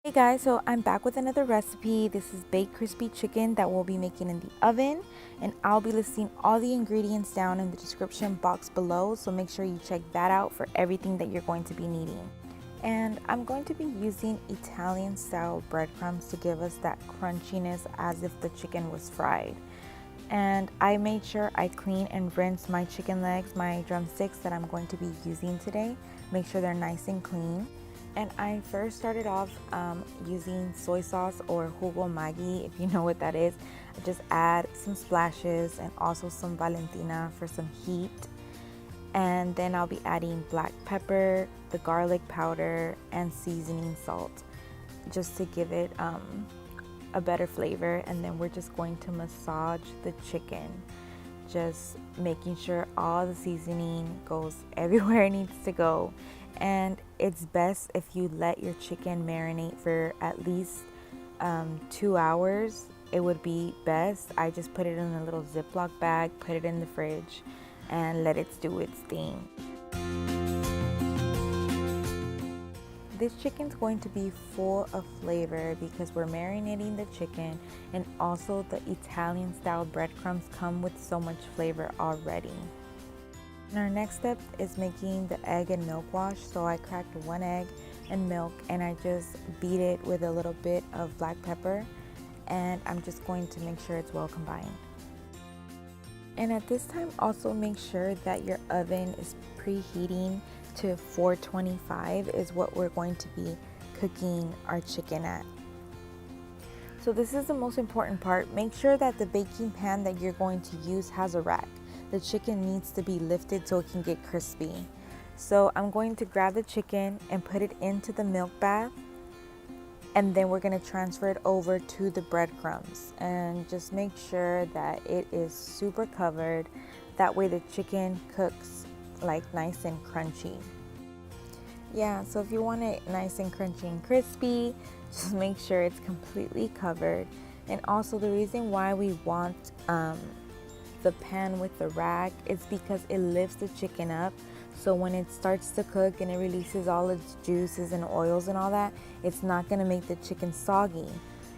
Hey guys, so I'm back with another recipe. This is baked crispy chicken that we'll be making in the oven, and I'll be listing all the ingredients down in the description box below, so make sure you check that out for everything that you're going to be needing. And I'm going to be using Italian style breadcrumbs to give us that crunchiness as if the chicken was fried. And I made sure I clean and rinse my chicken legs, my drumsticks that I'm going to be using today. Make sure they're nice and clean. And I first started off using soy sauce or Jugo Maggi, if you know what that is. I just add some splashes and also some Valentina for some heat. And then I'll be adding black pepper, the garlic powder, and seasoning salt just to give it a better flavor. And then we're just going to massage the chicken, just making sure all the seasoning goes everywhere it needs to go. And it's best if you let your chicken marinate for at least 2 hours. It would be best. I just put it in a little Ziploc bag, put it in the fridge, and let it do its thing. This chicken's going to be full of flavor because we're marinating the chicken, and also the Italian style breadcrumbs come with so much flavor already. And our next step is making the egg and milk wash. So I cracked 1 egg and milk, and I just beat it with a little bit of black pepper, and I'm just going to make sure it's well combined. And at this time, also make sure that your oven is preheating to 425 is what we're going to be cooking our chicken at. So this is the most important part. Make sure that the baking pan that you're going to use has a rack. The chicken needs to be lifted so it can get crispy. So I'm going to grab the chicken and put it into the milk bath, and then we're going to transfer it over to the breadcrumbs, and just make sure that it is super covered. That way the chicken cooks like nice and crunchy. Yeah, so if you want it nice and crunchy and crispy, just make sure it's completely covered. And also the reason why we want the pan with the rack is because it lifts the chicken up, so when it starts to cook and it releases all its juices and oils and all that, it's not going to make the chicken soggy.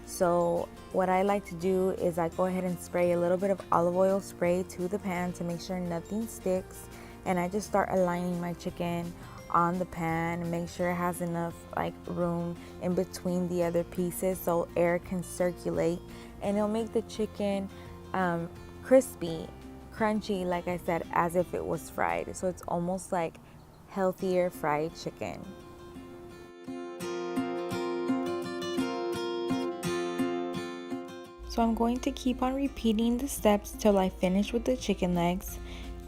So what I like to do is I go ahead and spray a little bit of olive oil spray to the pan to make sure nothing sticks, and I just start aligning my chicken on the pan and make sure it has enough room in between the other pieces so air can circulate, and it'll make the chicken crispy, crunchy, like I said, as if it was fried. So it's almost like healthier fried chicken. So I'm going to keep on repeating the steps till I finish with the chicken legs.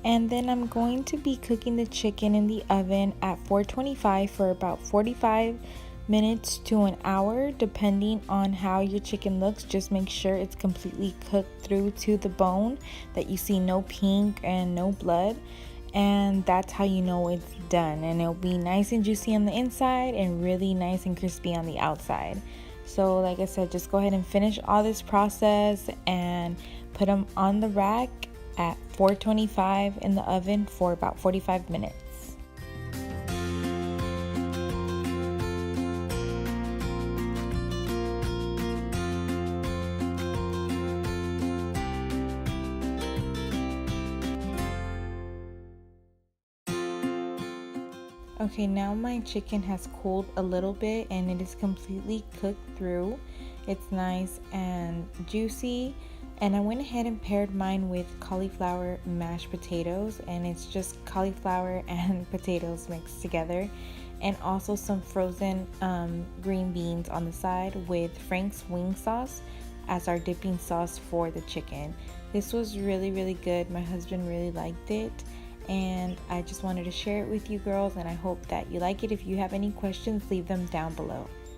And then I'm going to be cooking the chicken in the oven at 425 for about 45 minutes to an hour, depending on how your chicken looks. Just make sure it's completely cooked through to the bone, that you see no pink and no blood, and that's how you know it's done. And it'll be nice and juicy on the inside and really nice and crispy on the outside. So like I said, just go ahead and finish all this process and put them on the rack at 425 in the oven for about 45 minutes. Okay, now my chicken has cooled a little bit and it is completely cooked through. It's nice and juicy, and I went ahead and paired mine with cauliflower mashed potatoes, and it's just cauliflower and potatoes mixed together, and also some frozen green beans on the side with Frank's wing sauce as our dipping sauce for the chicken. This was really good. My husband really liked it, and I just wanted to share it with you girls, and I hope that you like it. If you have any questions, leave them down below.